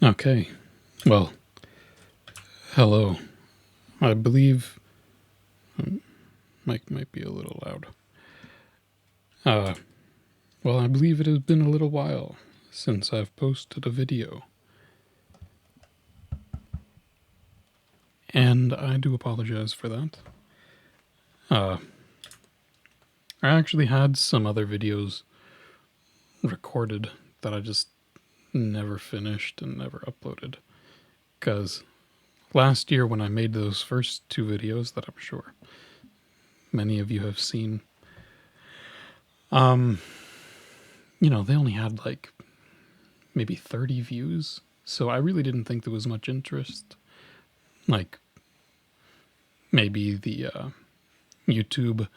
Okay, well, hello. I believe mic might be a little loud. Well, I believe it has been a little while since I've posted a video. And I do apologize for that. I actually had some other videos recorded that I just never finished and never uploaded. Because last year when I made those first two videos that I'm sure many of you have seen, they only had like maybe 30 views. So I really didn't think there was much interest. Like maybe the YouTube,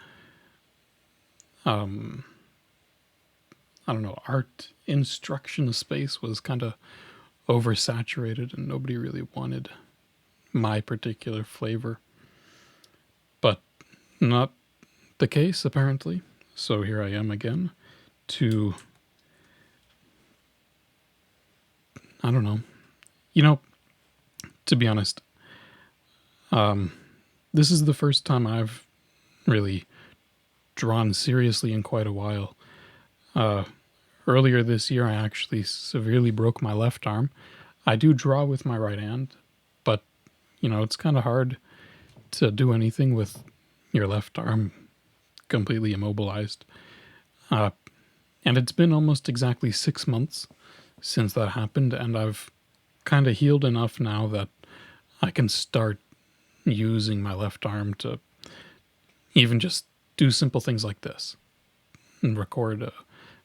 art instruction space was kind of oversaturated and nobody really wanted my particular flavor. But not the case, apparently. So here I am again to, to be honest, this is the first time I've really drawn seriously in quite a while. Earlier this year, I actually severely broke my left arm. I do draw with my right hand, but, it's kind of hard to do anything with your left arm completely immobilized. And it's been almost exactly 6 months since that happened, and I've kind of healed enough now that I can start using my left arm to even just do simple things like this and record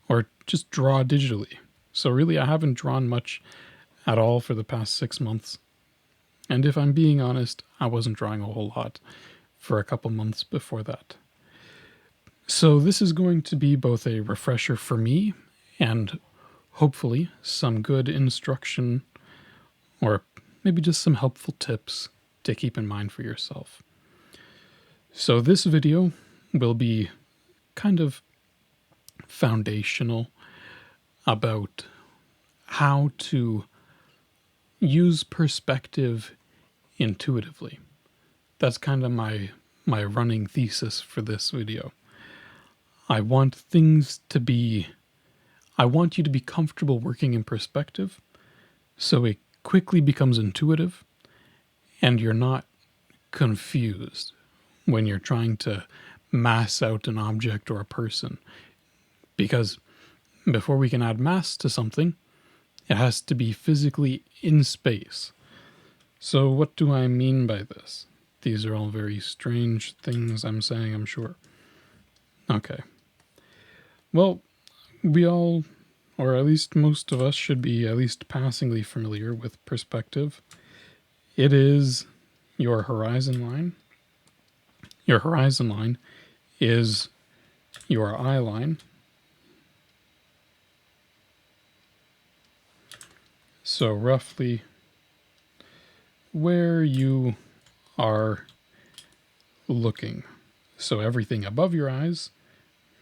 or just draw digitally. So really, I haven't drawn much at all for the past 6 months. And if I'm being honest, I wasn't drawing a whole lot for a couple months before that. So this is going to be both a refresher for me and hopefully some good instruction or maybe just some helpful tips to keep in mind for yourself. So this video will be kind of foundational about how to use perspective intuitively. That's kind of my running thesis for this video. I want you to be comfortable working in perspective so it quickly becomes intuitive and you're not confused when you're trying to mass out an object or a person. Because before we can add mass to something, it has to be physically in space. So what do I mean by this? These are all very strange things I'm saying, I'm sure. Okay. Well, we all, or at least most of us, should be at least passingly familiar with perspective. It is your horizon line. Your horizon line is your eye line. So roughly where you are looking. So everything above your eyes,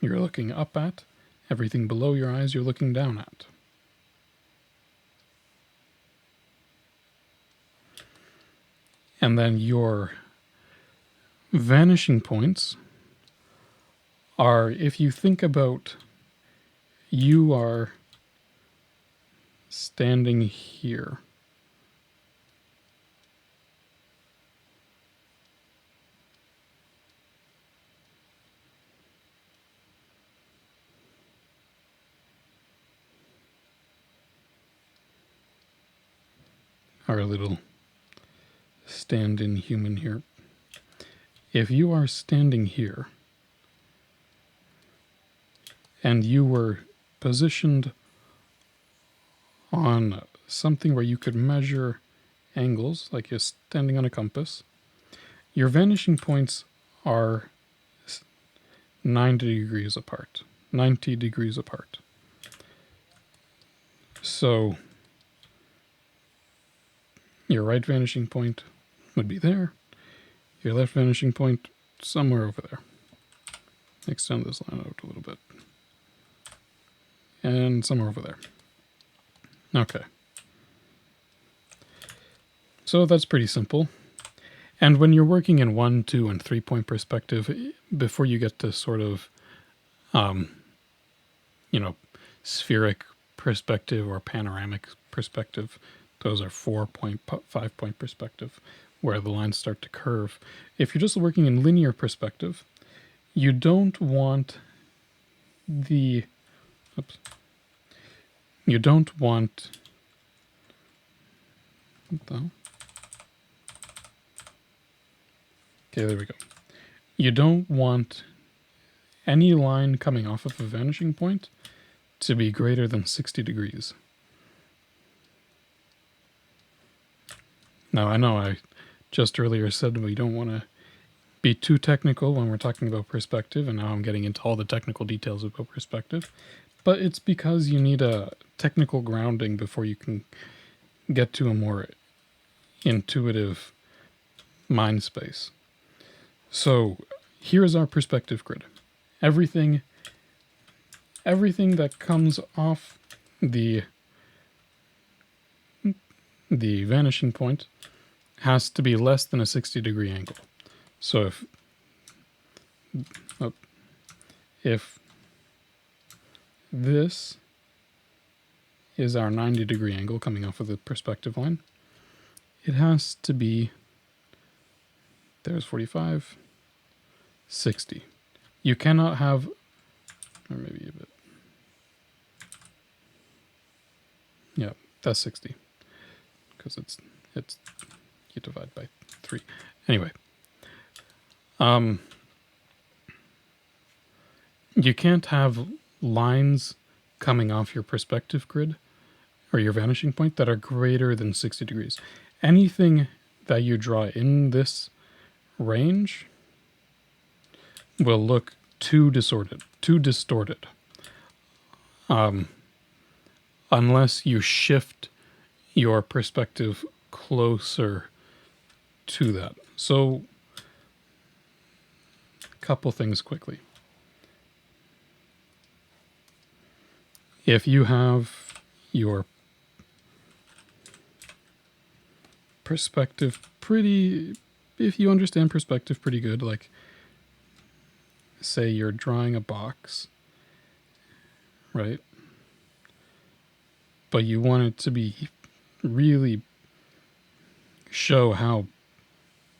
you're looking up at. Everything below your eyes, you're looking down at. And then your vanishing points are, if you think about you are standing here. Our little stand-in human here. If you are standing here and you were positioned on something where you could measure angles, like you're standing on a compass, your vanishing points are 90 degrees apart. 90 degrees apart. So your right vanishing point would be there. Your left vanishing point somewhere over there. Extend this line out a little bit. And somewhere over there. Okay. So that's pretty simple. And when you're working in 1, 2, and 3 point perspective, before you get to sort of, you know, spheric perspective or panoramic perspective, those are 4 point, 5 point perspective, where the lines start to curve. If you're just working in linear perspective, you don't want the, oops, you don't want, what the hell? Okay, there we go. You don't want any line coming off of a vanishing point to be greater than 60 degrees. Now, I know I just earlier said we don't want to be too technical when we're talking about perspective, and now I'm getting into all the technical details about perspective, but it's because you need a technical grounding before you can get to a more intuitive mind space. So here is our perspective grid. Everything that comes off the vanishing point has to be less than a 60-degree angle. So if this is our 90-degree angle coming off of the perspective line, it has to be, there's 45, 60. You cannot have, or maybe a bit, yeah, that's 60, because it's you divide by 3. Anyway, you can't have lines coming off your perspective grid or your vanishing point that are greater than 60 degrees. Anything that you draw in this range will look too distorted, unless you shift your perspective closer to that. So, a couple things quickly. If you have your perspective if you understand perspective pretty good, like say you're drawing a box, right? But you want it to be really show how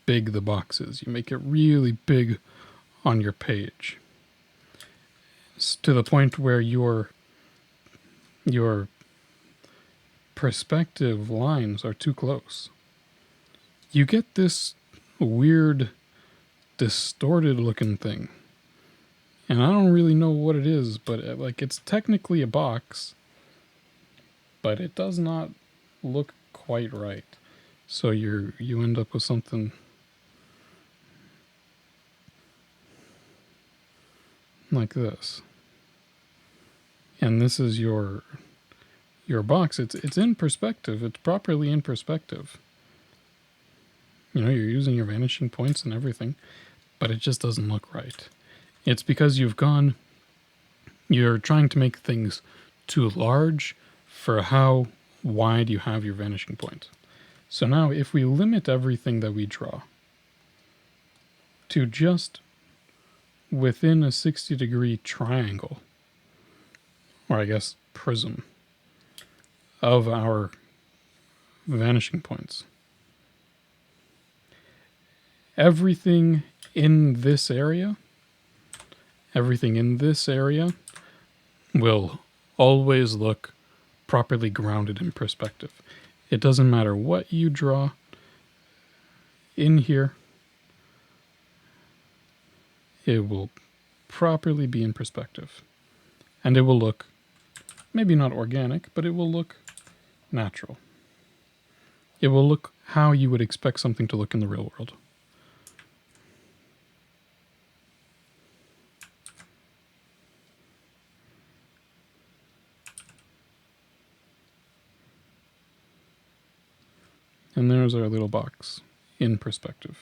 big the box is. You make it really big on your page. It's to the point where your perspective lines are too close. You get this weird, distorted looking thing. And I don't really know what it is, but it's technically a box, but it does not look quite right. So you end up with something like this. And this is your box. It's in perspective. It's properly in perspective. You know, you're using your vanishing points and everything, but it just doesn't look right. It's because you're trying to make things too large for how wide you have your vanishing point. So now if we limit everything that we draw to just within a 60-degree triangle, or I guess prism, of our vanishing points, everything in this area will always look properly grounded in perspective. It doesn't matter what you draw in here, it will properly be in perspective. And it will look, maybe not organic, but it will look natural. It will look how you would expect something to look in the real world. And there's our little box in perspective.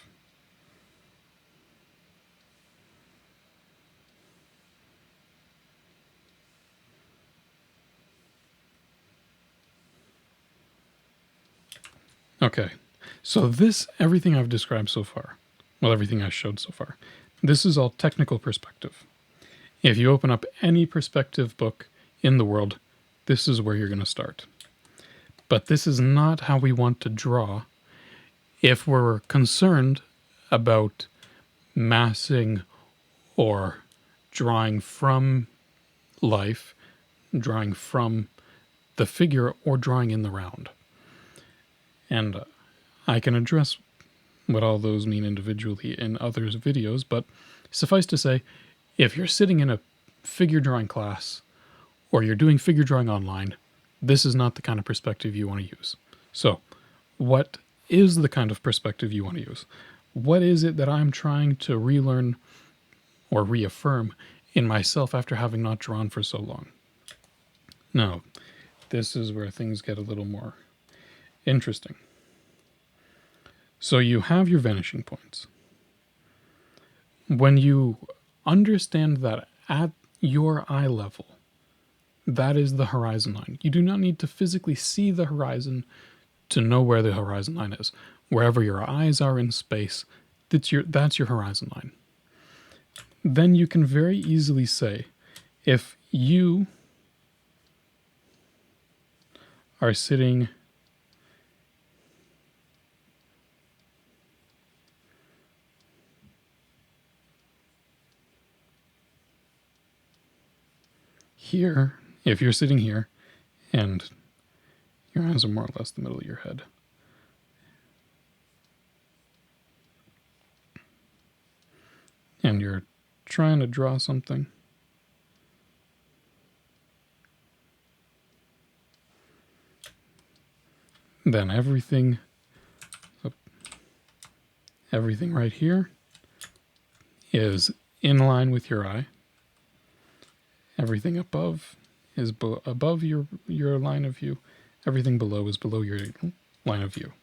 Okay, So everything I've described so far, well, everything I showed so far, this is all technical perspective. If you open up any perspective book in the world, this is where you're going to start. But this is not how we want to draw if we're concerned about massing or drawing from life, drawing from the figure, or drawing in the round. And I can address what all those mean individually in others' videos, but suffice to say, if you're sitting in a figure drawing class or you're doing figure drawing online, this is not the kind of perspective you want to use. So, what is the kind of perspective you want to use? What is it that I'm trying to relearn or reaffirm in myself after having not drawn for so long? Now, this is where things get a little more interesting. So you have your vanishing points. When you understand that at your eye level, that is the horizon line. You do not need to physically see the horizon to know where the horizon line is. Wherever your eyes are in space, that's your horizon line. Then you can very easily say, if you are sitting here, if you're sitting here and your eyes are more or less the middle of your head, and you're trying to draw something, then everything right here is in line with your eye. Everything above is above your line of view. Everything below is below your line of view.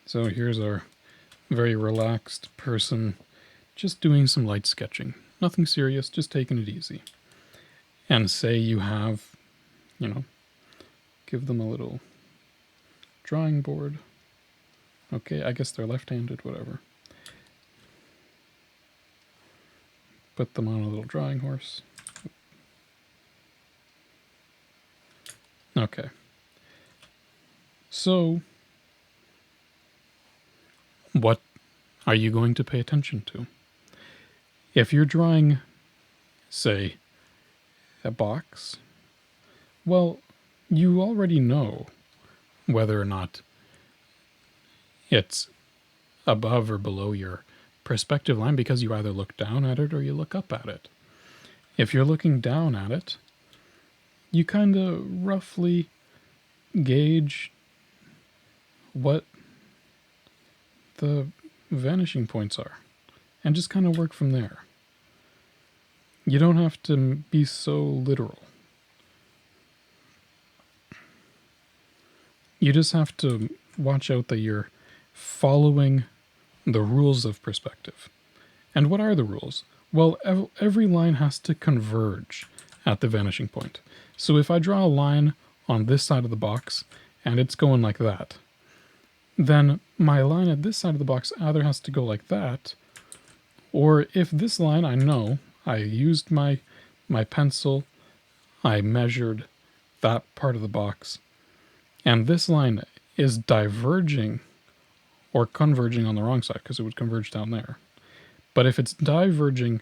So here's our very relaxed person just doing some light sketching. Nothing serious, just taking it easy. And say you have, give them a little drawing board. Okay, I guess they're left-handed, whatever. Put them on a little drawing horse. Okay. So, what are you going to pay attention to? If you're drawing, say, a box, well, you already know whether or not it's above or below your perspective line because you either look down at it or you look up at it. If you're looking down at it, you kind of roughly gauge what the vanishing points are and just kind of work from there. You don't have to be so literal. You just have to watch out that you're following the rules of perspective. And what are the rules? Well, every line has to converge at the vanishing point. So if I draw a line on this side of the box and it's going like that, then my line at this side of the box either has to go like that, or if this line, I know, I used my pencil, I measured that part of the box, and this line is diverging or converging on the wrong side because it would converge down there. But if it's diverging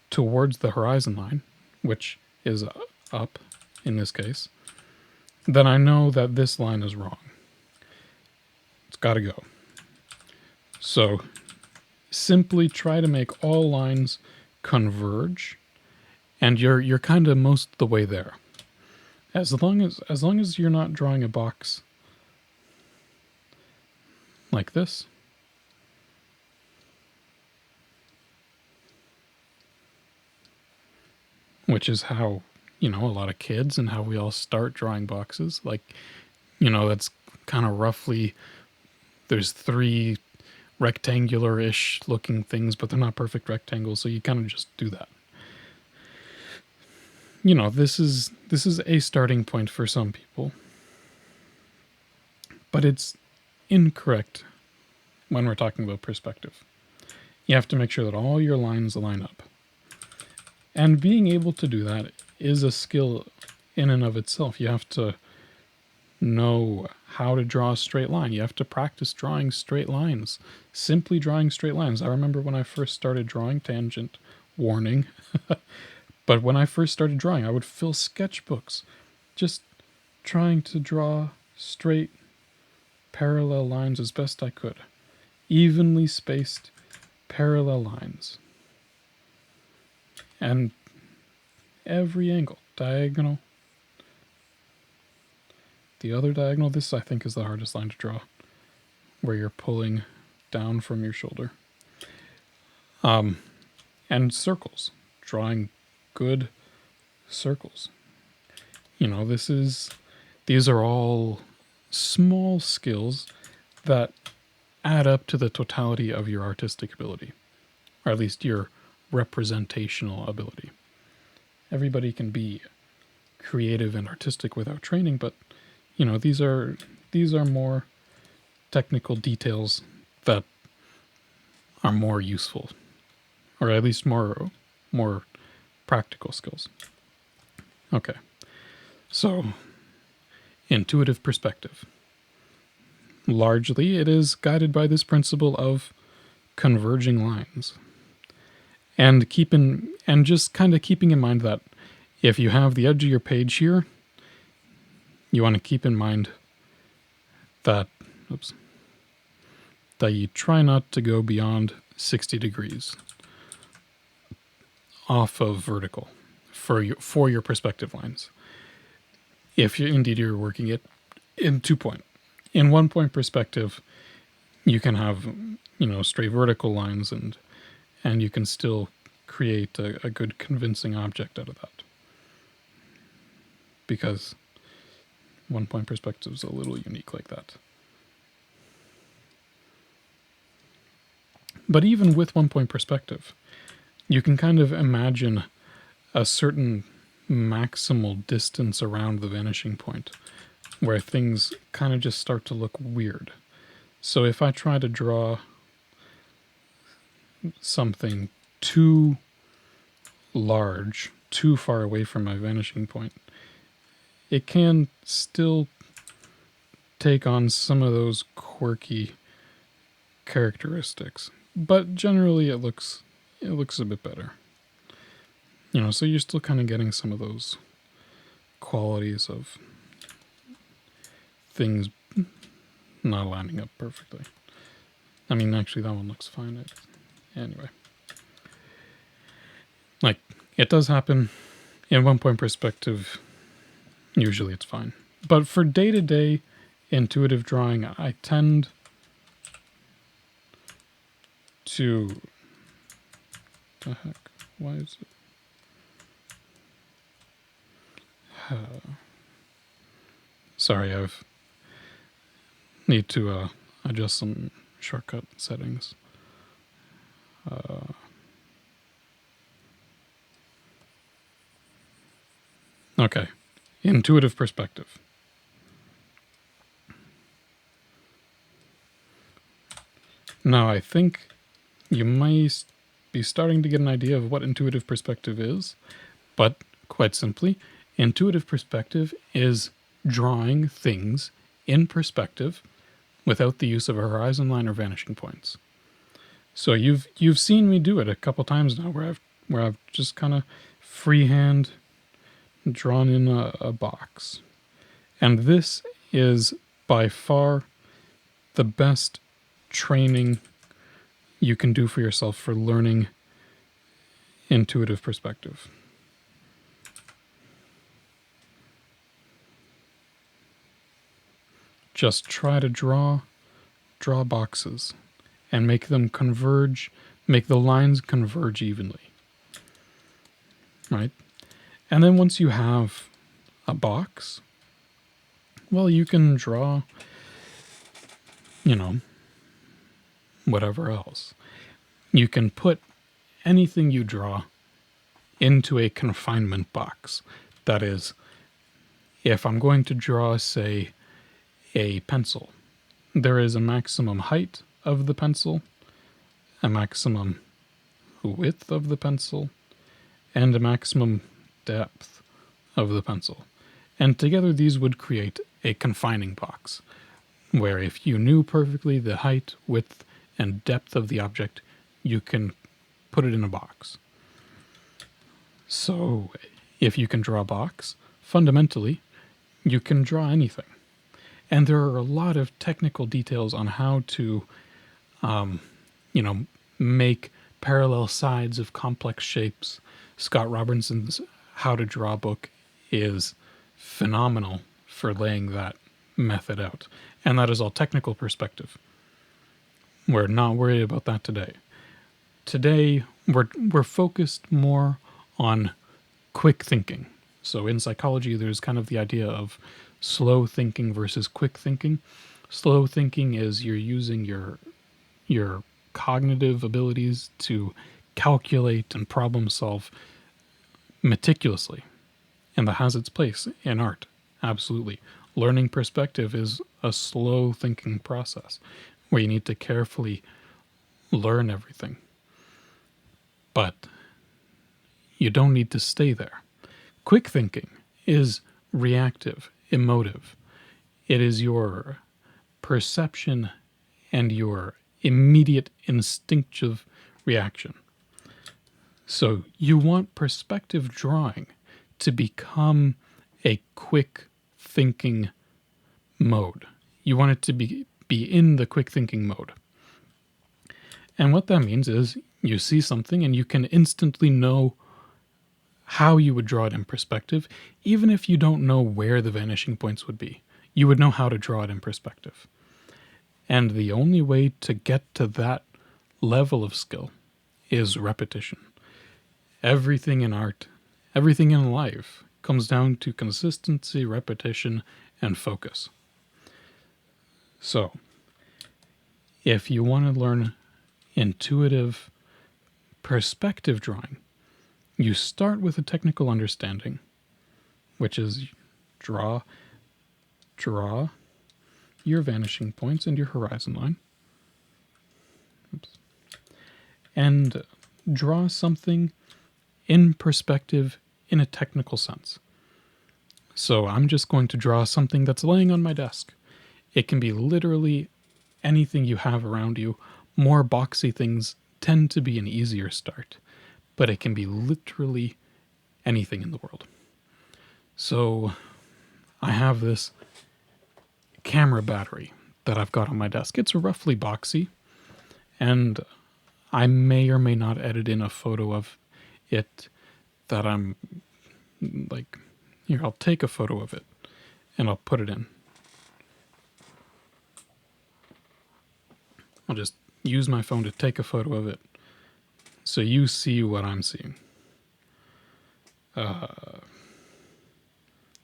towards the horizon line, which is up in this case, then I know that this line is wrong. It's got to go. So simply try to make all lines converge, and you're kind of most of the way there. As long as you're not drawing a box like this, which is how, a lot of kids and how we all start drawing boxes. Like, that's kind of roughly, there's 3 rectangular-ish looking things, but they're not perfect rectangles, so you kind of just do that. You know, this is a starting point for some people, but it's incorrect when we're talking about perspective. You have to make sure that all your lines line up. And being able to do that is a skill in and of itself. You have to know how to draw a straight line. You have to practice drawing straight lines, simply drawing straight lines. I remember when I first started drawing, tangent warning, but when I first started drawing, I would fill sketchbooks just trying to draw straight parallel lines as best I could. Evenly spaced parallel lines. And every angle, diagonal, the other diagonal. This, I think, is the hardest line to draw, where you're pulling down from your shoulder. And circles, drawing good circles. You know, these are all small skills that add up to the totality of your artistic ability, or at least your representational ability. Everybody can be creative and artistic without training, but you know, these are more technical details that are more useful, or at least more practical skills. Okay, so intuitive perspective. Largely, it is guided by this principle of converging lines. And just kind of keeping in mind that if you have the edge of your page here, you want to keep in mind that you try not to go beyond 60 degrees off of vertical for your perspective lines. If you're working it in 2-point. In 1-point perspective, you can have, you know, straight vertical lines and you can still create a good convincing object out of that. Because 1-point perspective is a little unique like that. But even with 1-point perspective, you can kind of imagine a certain maximal distance around the vanishing point where things kind of just start to look weird. So if I try to draw something too large, too far away from my vanishing point, it can still take on some of those quirky characteristics. But generally it looks a bit better. You know, so you're still kind of getting some of those qualities of things not lining up perfectly. I mean, actually that one looks fine. Anyway. Like, it does happen in 1-point perspective. Usually it's fine. But for day-to-day intuitive drawing, I tend to... The heck? Why is it... Sorry, need to adjust some shortcut settings. Okay, intuitive perspective. Now I think you might be starting to get an idea of what intuitive perspective is, but quite simply, intuitive perspective is drawing things in perspective without the use of a horizon line or vanishing points. So you've seen me do it a couple times now where I've just kind of freehand drawn in a box. And this is by far the best training you can do for yourself for learning intuitive perspective. Just try to draw boxes and make them converge, make the lines converge evenly. Right? And then once you have a box, well, you can draw, you know, whatever else. You can put anything you draw into a confinement box. That is, if I'm going to draw, say, a pencil, there is a maximum height of the pencil, a maximum width of the pencil, and a maximum depth of the pencil. And together these would create a confining box, where if you knew perfectly the height, width, and depth of the object, you can put it in a box. So if you can draw a box, fundamentally, you can draw anything. And there are a lot of technical details on how to, make parallel sides of complex shapes. Scott Robinson's How to Draw book is phenomenal for laying that method out. And that is all technical perspective. We're not worried about that today. Today, we're focused more on quick thinking. So in psychology, there's kind of the idea of slow thinking versus quick thinking. Slow thinking is you're using your cognitive abilities to calculate and problem solve meticulously. And that has its place in art. Absolutely. Learning perspective is a slow thinking process where you need to carefully learn everything. But you don't need to stay there. Quick thinking is reactive, emotive. It is your perception and your immediate instinctive reaction. So you want perspective drawing to become a quick thinking mode. You want it to be in the quick thinking mode. And what that means is you see something and you can instantly know how you would draw it in perspective, even if you don't know where the vanishing points would be. You would know how to draw it in perspective. And the only way to get to that level of skill is repetition. Everything in art, everything in life comes down to consistency, repetition, and focus. So, if you want to learn intuitive perspective drawing, you start with a technical understanding, which is draw your vanishing points and your horizon line. Oops. And draw something in perspective in a technical sense. So I'm just going to draw something that's laying on my desk. It can be literally anything you have around you. More boxy things tend to be an easier start, but it can be literally anything in the world. So I have this camera battery that I've got on my desk. It's roughly boxy, and I may or may not edit in a photo of it that I'm like, here, I'll take a photo of it and I'll put it in. I'll just use my phone to take a photo of it so you see what I'm seeing.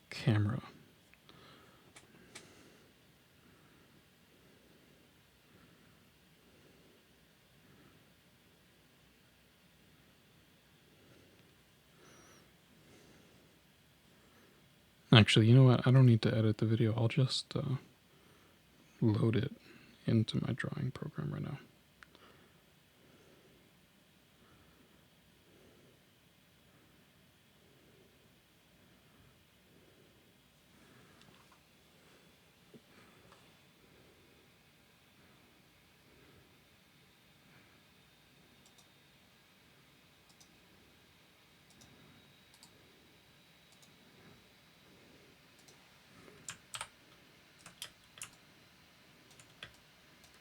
Camera. Actually, you know what? I don't need to edit the video. I'll just load it into my drawing program right now.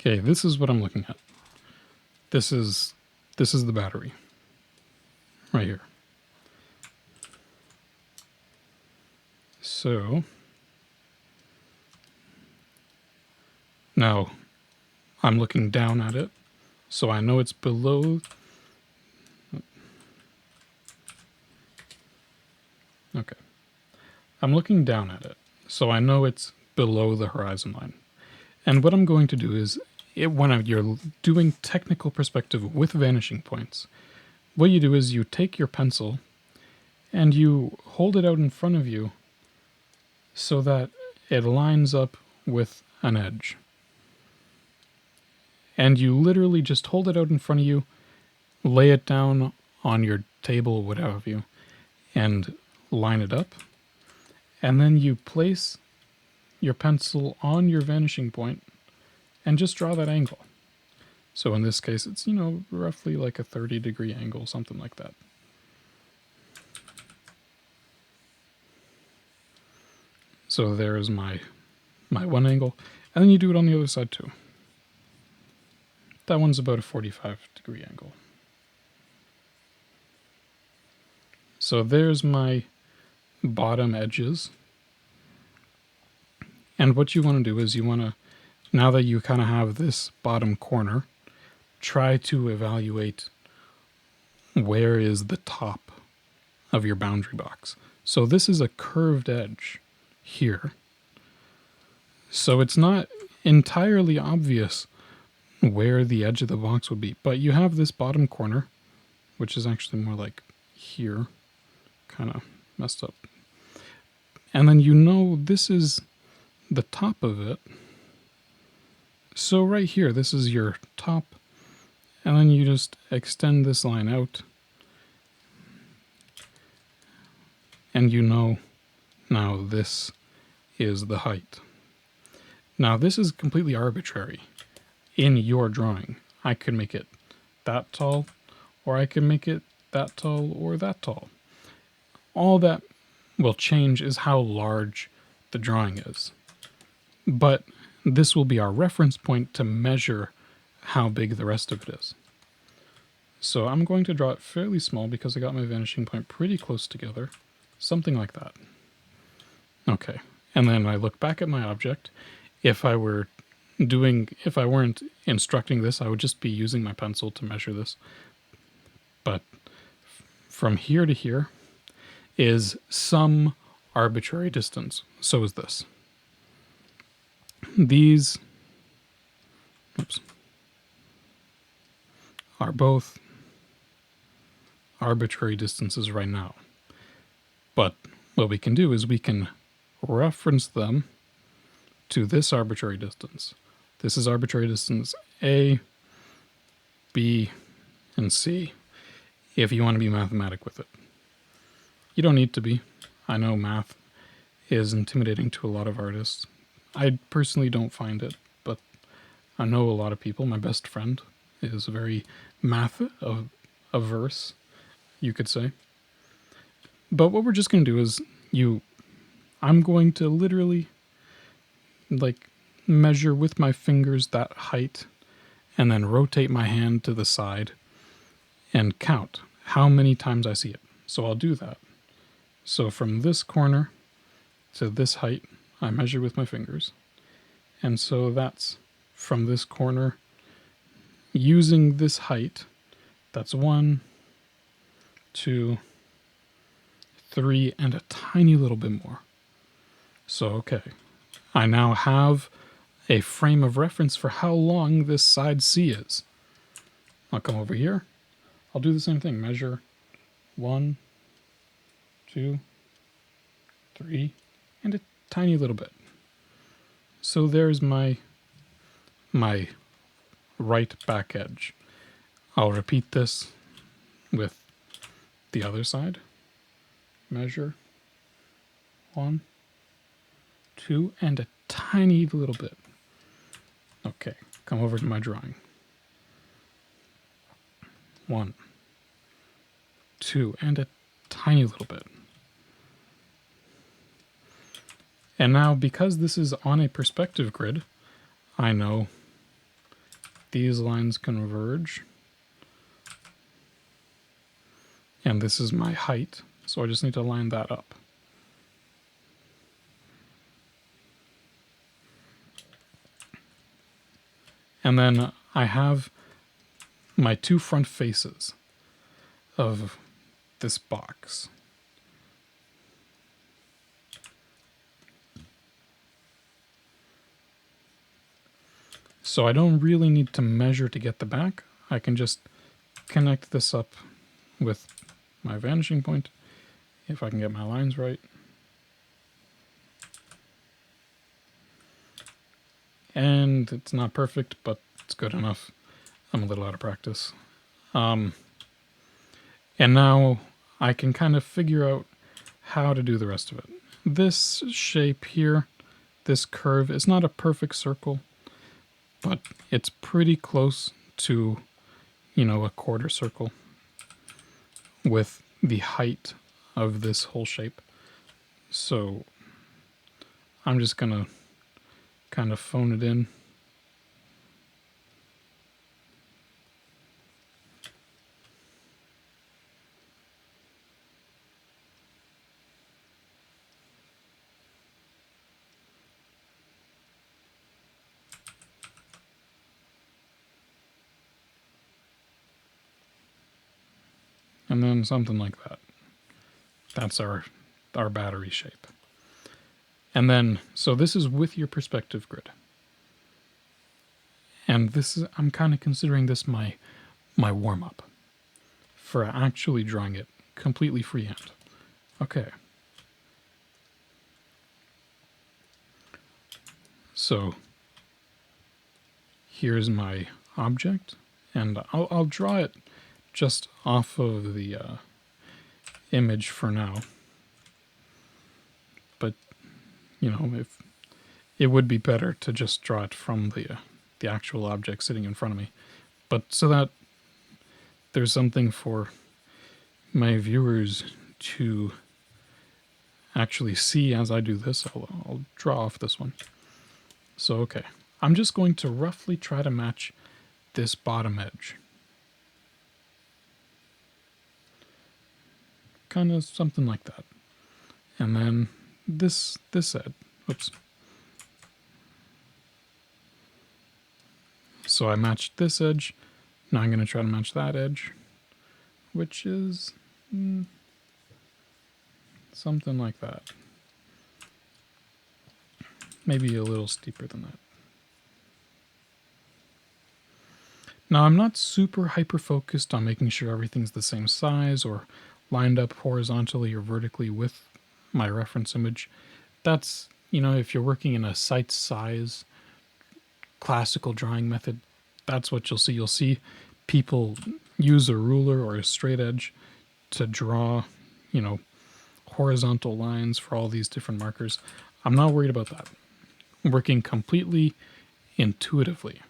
Okay, this is what I'm looking at. This is the battery right here. So now I'm looking down at it, so I know it's below. Okay. I'm looking down at it, so I know it's below the horizon line. And what I'm going to do is when you're doing technical perspective with vanishing points, what you do is you take your pencil and you hold it out in front of you so that it lines up with an edge. And you literally just hold it out in front of you, lay it down on your table, what have you, and line it up. And then you place your pencil on your vanishing point and just draw that angle. So in this case, it's, roughly like a 30-degree angle, something like that. So there's my one angle. And then you do it on the other side too. That one's about a 45-degree angle. So there's my bottom edges. And what you want to do is you want to, now that you kind of have this bottom corner, try to evaluate where is the top of your boundary box. So this is a curved edge here. So it's not entirely obvious where the edge of the box would be, but you have this bottom corner, which is actually more like here, kind of messed up. And then this is the top of it. So right here, this is your top, and then you just extend this line out, and now this is the height. Now this is completely arbitrary in your drawing. I could make it that tall, or I can make it that tall or that tall. All that will change is how large the drawing is. But this will be our reference point to measure how big the rest of it is. So I'm going to draw it fairly small because I got my vanishing point pretty close together. Something like that. Okay, and then I look back at my object. If I weren't instructing this, I would just be using my pencil to measure this. But from here to here is some arbitrary distance. So is this. These are both arbitrary distances right now. But what we can do is we can reference them to this arbitrary distance. This is arbitrary distance A, B, and C, if you want to be mathematic with it. You don't need to be. I know math is intimidating to a lot of artists. I personally don't find it, but I know a lot of people. My best friend is very math-averse, you could say. But what we're just going to do is I'm going to literally measure with my fingers that height and then rotate my hand to the side and count how many times I see it. So I'll do that. So from this corner to this height, I measure with my fingers. And so that's from this corner, using this height, that's 1, 2, 3, and a tiny little bit more. So, okay, I now have a frame of reference for how long this side C is. I'll come over here. I'll do the same thing. Measure 1, 2, 3, and a tiny little bit. So there's my right back edge. I'll repeat this with the other side. Measure 1, 2, and a tiny little bit. Okay, come over to my drawing. 1, 2, and a tiny little bit. And now, because this is on a perspective grid, I know these lines converge. And this is my height, so I just need to line that up. And then I have my two front faces of this box. So I don't really need to measure to get the back. I can just connect this up with my vanishing point, if I can get my lines right. And it's not perfect, but it's good enough. I'm a little out of practice. And now I can kind of figure out how to do the rest of it. This shape here, this curve, is not a perfect circle, but it's pretty close to, you know, a quarter circle with the height of this whole shape. So I'm just gonna kind of phone it in. And then something like that. That's our battery shape. And then, so this is with your perspective grid. And this is, I'm kind of considering this my warm-up for actually drawing it completely freehand. Okay. So here's my object, and I'll draw it just off of the image for now. But, you know, if it would be better to just draw it from the actual object sitting in front of me. But so that there's something for my viewers to actually see as I do this, I'll draw off this one. So, okay. I'm just going to roughly try to match this bottom edge. Kind of something like that. And then this edge. Oops. So I matched this edge. Now I'm going to try to match that edge, which is something like that. Maybe a little steeper than that. Now I'm not super hyper focused on making sure everything's the same size or lined up horizontally or vertically with my reference image. That's, you know, if you're working in a site size classical drawing method, that's what you'll see. You'll see people use a ruler or a straight edge to draw, you know, horizontal lines for all these different markers. I'm not worried about that. I'm working completely intuitively,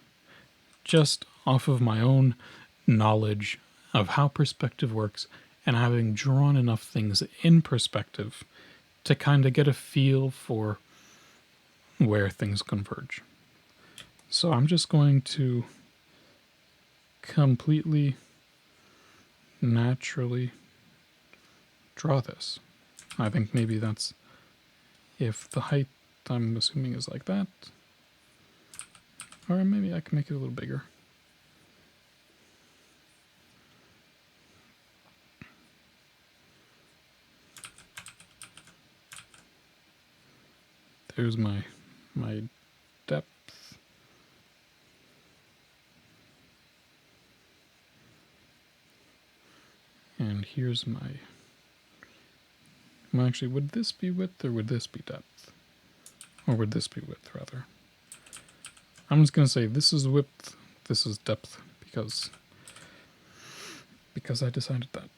just off of my own knowledge of how perspective works and having drawn enough things in perspective to kind of get a feel for where things converge. So I'm just going to completely naturally draw this. I think maybe that's, if the height I'm assuming is like that, or maybe I can make it a little bigger. There's my depth. And here's my, well, actually, would this be width or would this be depth? Or would this be width, rather? I'm just going to say this is width, this is depth, because I decided that.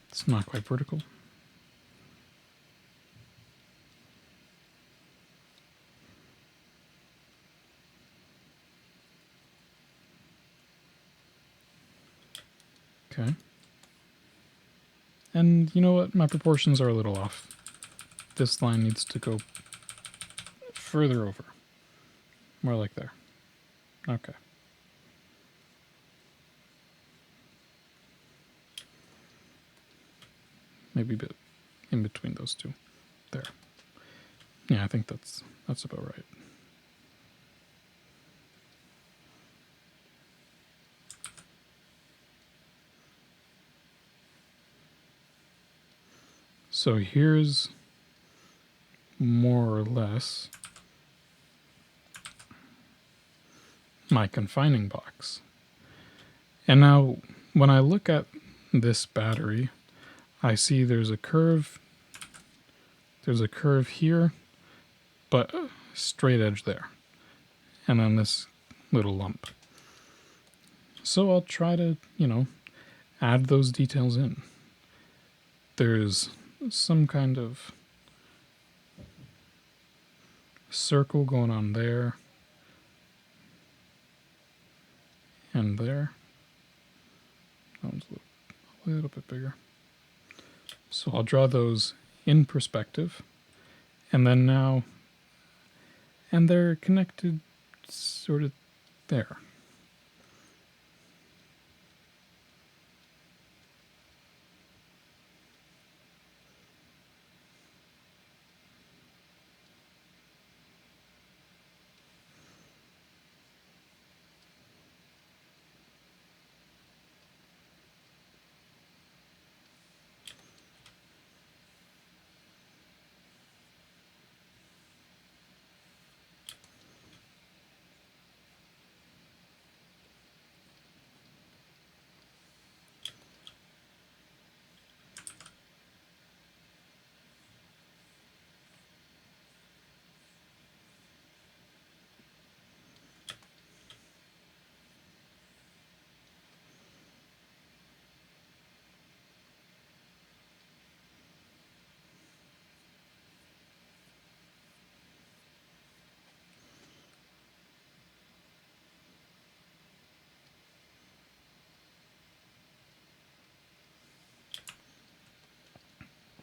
It's not quite vertical. Okay. And you know what? My proportions are a little off. This line needs to go further over. More like there. Okay. Maybe a bit in between those two. There. Yeah, I think that's about right. So here's more or less my confining box. And now when I look at this battery, I see there's a curve here, but straight edge there, and then this little lump. So I'll try to, add those details in. There's some kind of circle going on there and there. That one's a little bit bigger. So I'll draw those in perspective, and then now, and they're connected sort of there.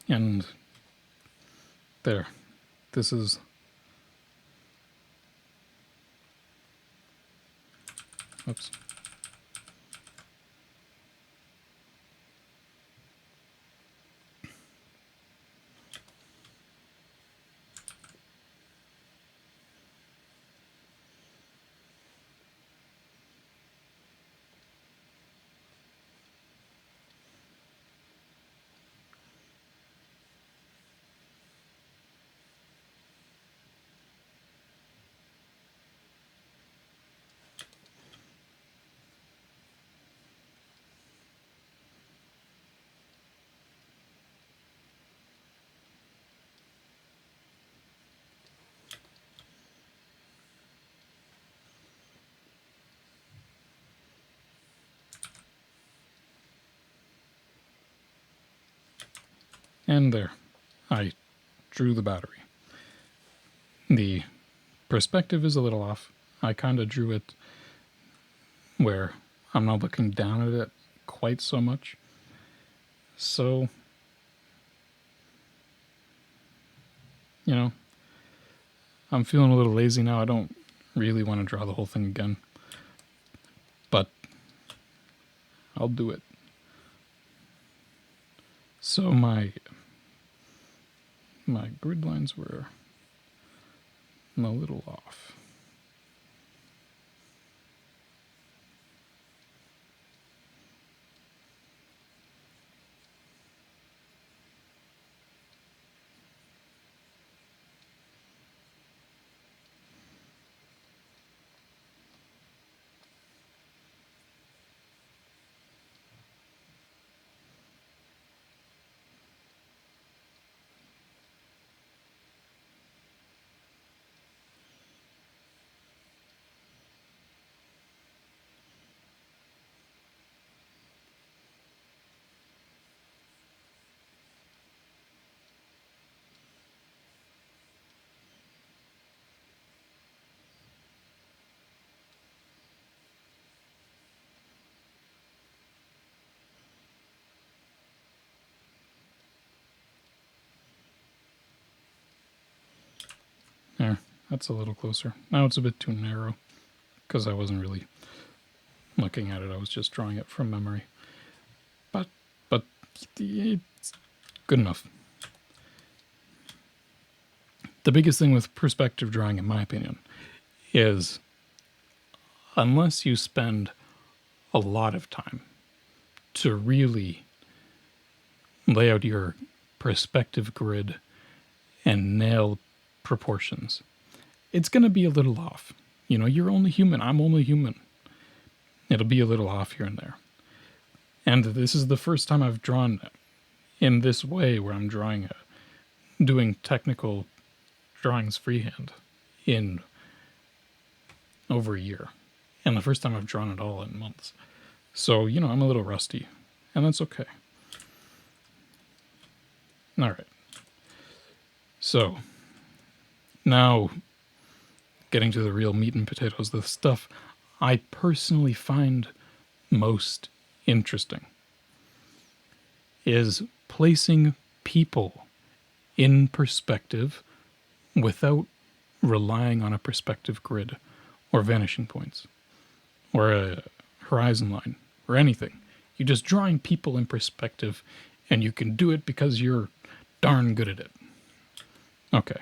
And there, this is, oops. And there, I drew the battery. The perspective is a little off. I kind of drew it where I'm not looking down at it quite so much. So, I'm feeling a little lazy now. I don't really want to draw the whole thing again, but I'll do it. So my grid lines were a little off. There, that's a little closer. Now it's a bit too narrow because I wasn't really looking at it. I was just drawing it from memory. But it's good enough. The biggest thing with perspective drawing, in my opinion, is unless you spend a lot of time to really lay out your perspective grid and nail proportions, it's going to be a little off. You know, you're only human. I'm only human. It'll be a little off here and there. And this is the first time I've drawn in this way, where I'm doing technical drawings freehand in over a year. And the first time I've drawn it all in months. So, you know, I'm a little rusty, and that's okay. All right. So, now getting to the real meat and potatoes, the stuff I personally find most interesting is placing people in perspective without relying on a perspective grid or vanishing points or a horizon line or anything. You're just drawing people in perspective, and you can do it because you're darn good at it. Okay.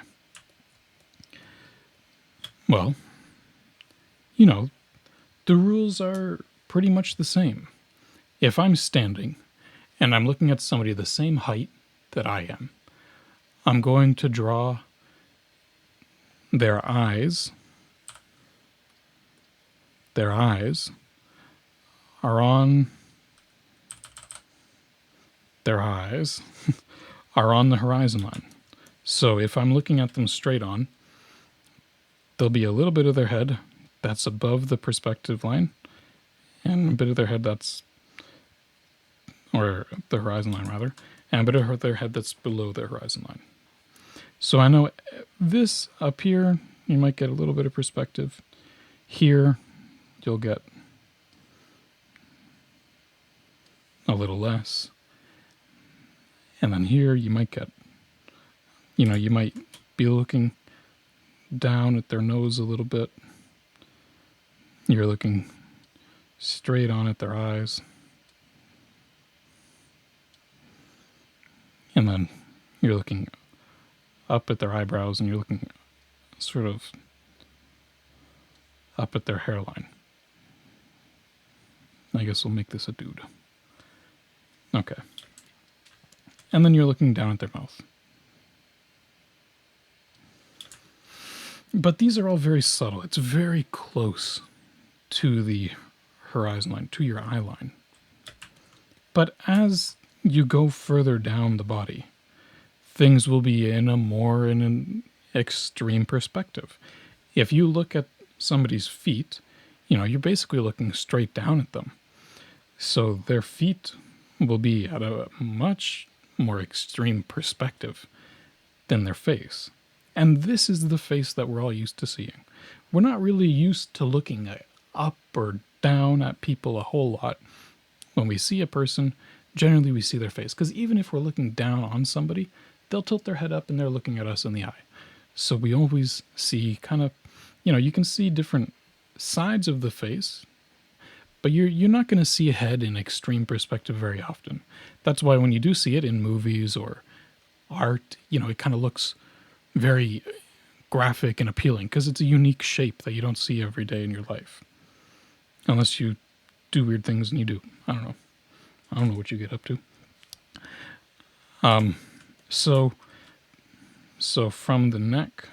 Well, you know, the rules are pretty much the same. If I'm standing and I'm looking at somebody the same height that I am, I'm going to draw their eyes. Their eyes are on the horizon line. So if I'm looking at them straight on, there'll be a little bit of their head that's above the perspective line, and a bit of their head or the horizon line rather, and a bit of their head that's below the horizon line. So I know this up here, you might get a little bit of perspective. Here, you'll get a little less. And then here, you might get, you might be looking down at their nose a little bit. You're looking straight on at their eyes. And then you're looking up at their eyebrows, and you're looking sort of up at their hairline. I guess we'll make this a dude. Okay. And then you're looking down at their mouth. But these are all very subtle. It's very close to the horizon line, to your eye line. But as you go further down the body, things will be in an extreme perspective. If you look at somebody's feet, you're basically looking straight down at them. So their feet will be at a much more extreme perspective than their face. And this is the face that we're all used to seeing. We're not really used to looking up or down at people a whole lot. When we see a person, generally we see their face. Because even if we're looking down on somebody, they'll tilt their head up and they're looking at us in the eye. So we always see kind of, you can see different sides of the face, but you're not going to see a head in extreme perspective very often. That's why when you do see it in movies or art, it kind of looks very graphic and appealing because it's a unique shape that you don't see every day in your life. Unless you do weird things, and you do. I don't know. I don't know what you get up to. So from the neck,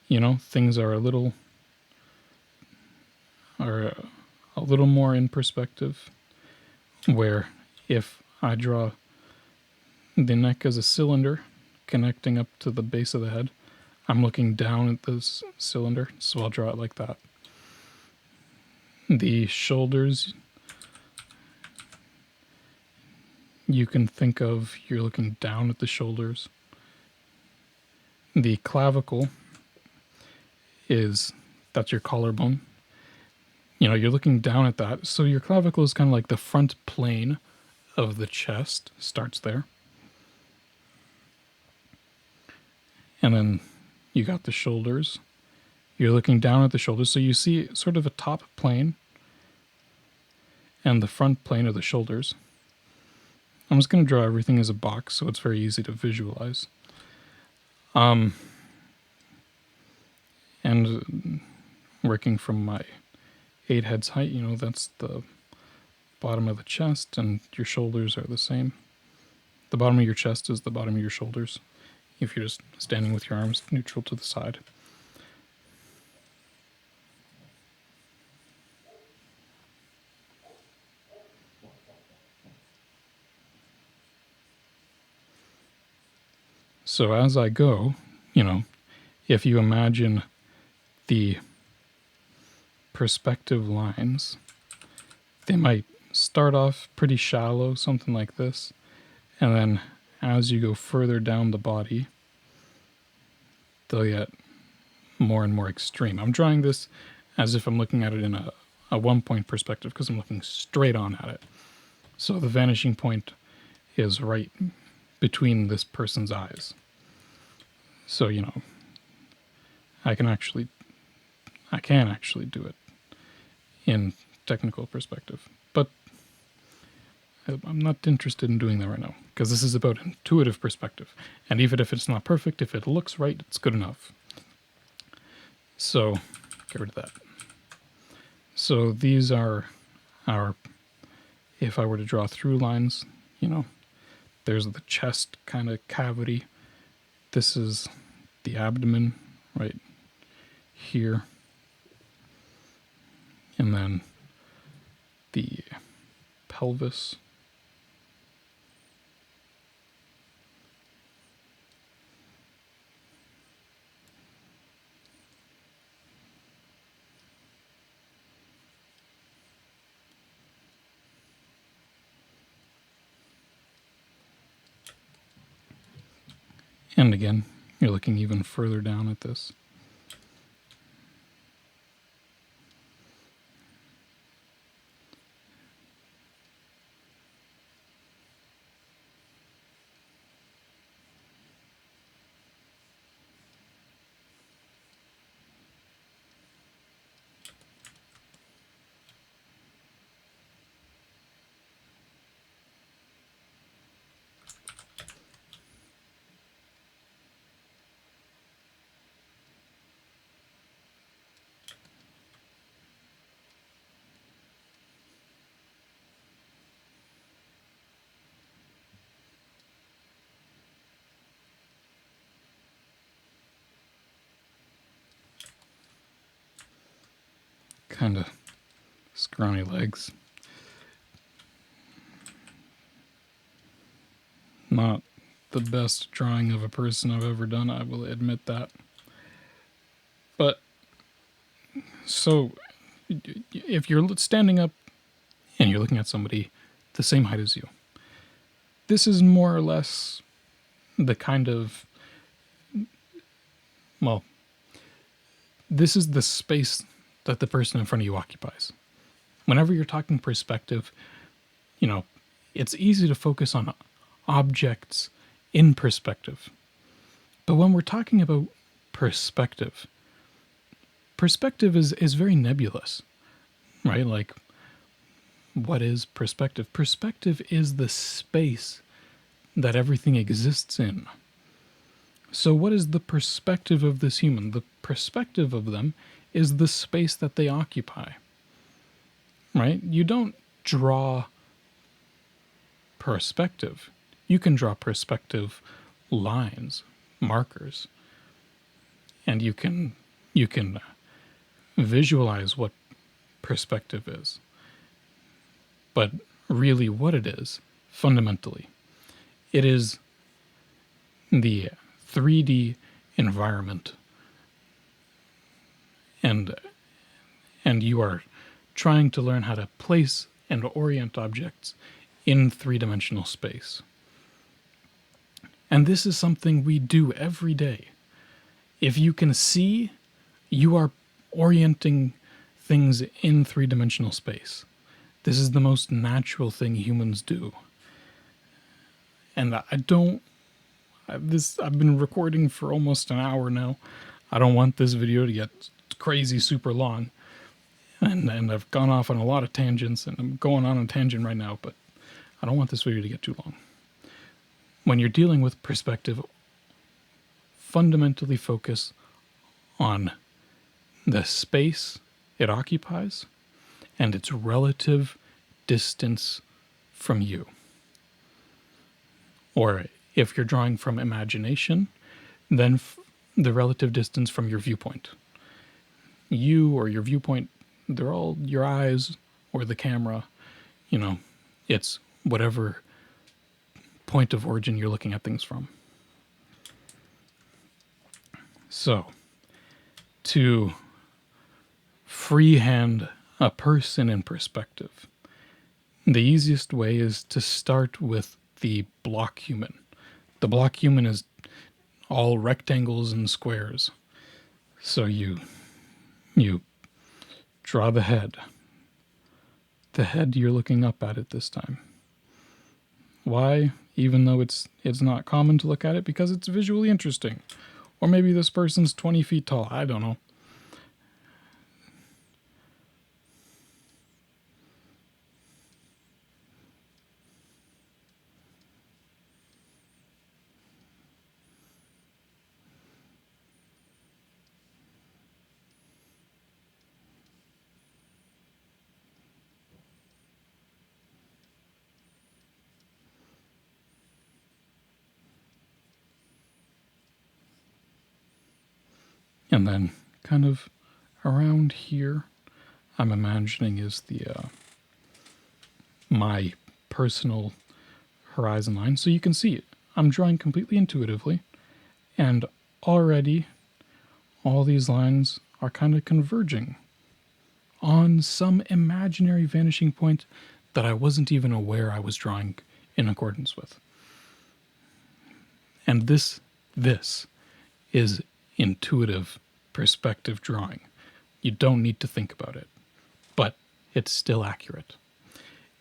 things are a little more in perspective, where if I draw the neck as a cylinder connecting up to the base of the head, I'm looking down at this cylinder, so I'll draw it like that. The shoulders, you can think of, you're looking down at the shoulders. The clavicle that's your collarbone. You're looking down at that. So your clavicle is kind of like the front plane of the chest, starts there. And then you got the shoulders. You're looking down at the shoulders. So you see sort of a top plane and the front plane of the shoulders. I'm just going to draw everything as a box so it's very easy to visualize. And working from my 8 heads height, that's the bottom of the chest, and your shoulders are the same. The bottom of your chest is the bottom of your shoulders, if you're just standing with your arms neutral to the side. So as I go, if you imagine the perspective lines, they might start off pretty shallow, something like this, and then as you go further down the body, they'll get more and more extreme. I'm drawing this as if I'm looking at it in a one-point perspective because I'm looking straight on at it. So the vanishing point is right between this person's eyes. So, I can actually do it in technical perspective, but I'm not interested in doing that right now because this is about intuitive perspective. And even if it's not perfect, if it looks right, it's good enough. So get rid of that. So these are our, if I were to draw through lines, there's the chest kind of cavity. This is the abdomen right here. And then the pelvis. And again, you're looking even further down at this. Kind of scrawny legs. Not the best drawing of a person I've ever done, I will admit that. But, so, if you're standing up and you're looking at somebody the same height as you, this is more or less the kind of, well, this is the space that the person in front of you occupies. Whenever you're talking perspective, it's easy to focus on objects in perspective. But when we're talking about perspective is very nebulous, right? Like, what is perspective? Perspective is the space that everything exists in. So what is the perspective of this human? The perspective of them is the space that they occupy, right? You don't draw perspective. You can draw perspective lines, markers, and you can visualize what perspective is. But really what it is, fundamentally, it is the 3D environment. And you are trying to learn how to place and orient objects in three-dimensional space. And this is something we do every day. If you can see, you are orienting things in three-dimensional space. This is the most natural thing humans do. And I've been recording for almost an hour now. I don't want this video to get crazy super long. And I've gone off on a lot of tangents, and I'm going on a tangent right now, but I don't want this video to get too long. When you're dealing with perspective, fundamentally focus on the space it occupies and its relative distance from you. Or if you're drawing from imagination, then the relative distance from your viewpoint. You or your viewpoint, they're all your eyes or the camera. It's whatever point of origin you're looking at things from. So, to freehand a person in perspective, the easiest way is to start with the block human. The block human is all rectangles and squares. So you draw the head. The head, you're looking up at it this time. Why? Even though it's not common to look at it, because it's visually interesting. Or maybe this person's 20 feet tall. I don't know. And then kind of around here, I'm imagining is the my personal horizon line. So you can see it. I'm drawing completely intuitively, and already all these lines are kind of converging on some imaginary vanishing point that I wasn't even aware I was drawing in accordance with. And this is intuitive perspective drawing. You don't need to think about it, but it's still accurate.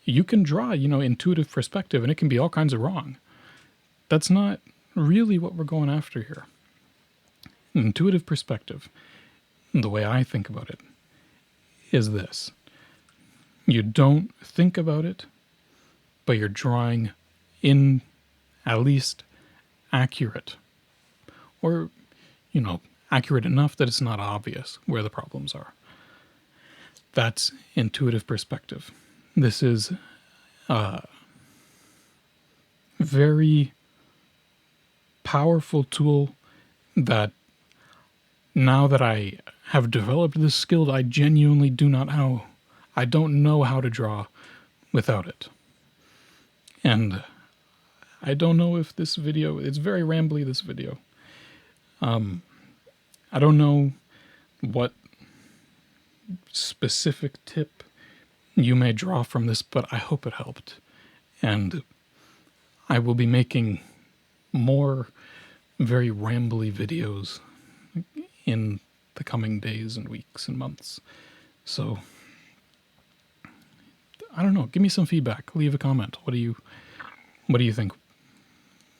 You can draw, intuitive perspective, and it can be all kinds of wrong. That's not really what we're going after here. Intuitive perspective, the way I think about it, is this. You don't think about it, but you're drawing in at least accurate. Or, accurate enough that it's not obvious where the problems are. That's intuitive perspective. This is a very powerful tool that now that I have developed this skill, I genuinely I don't know how to draw without it. And I don't know if this video, it's very rambly, this video. I don't know what specific tip you may draw from this, but I hope it helped. And I will be making more very rambly videos in the coming days and weeks and months. So, I don't know. Give me some feedback. Leave a comment. What do you think?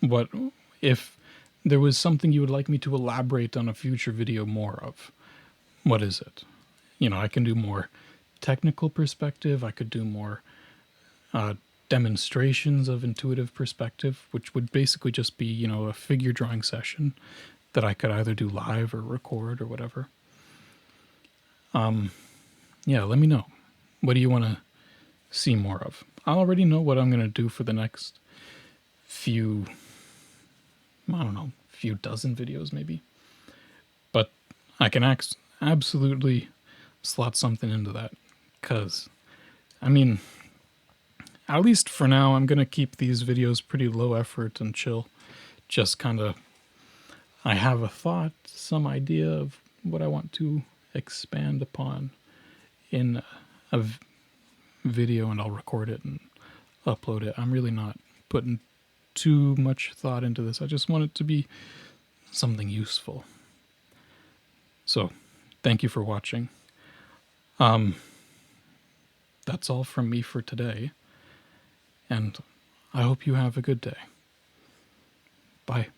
What if there was something you would like me to elaborate on a future video more of? What is it? I can do more technical perspective. I could do more demonstrations of intuitive perspective, which would basically just be, a figure drawing session that I could either do live or record or whatever. Yeah, let me know. What do you want to see more of? I already know what I'm going to do for the next few dozen videos maybe. But I can absolutely slot something into that. Because, at least for now, I'm going to keep these videos pretty low effort and chill. Just kind of, I have a thought, some idea of what I want to expand upon in a video, and I'll record it and upload it. I'm really not putting too much thought into this. I just want it to be something useful. So, thank you for watching. That's all from me for today, and I hope you have a good day. Bye.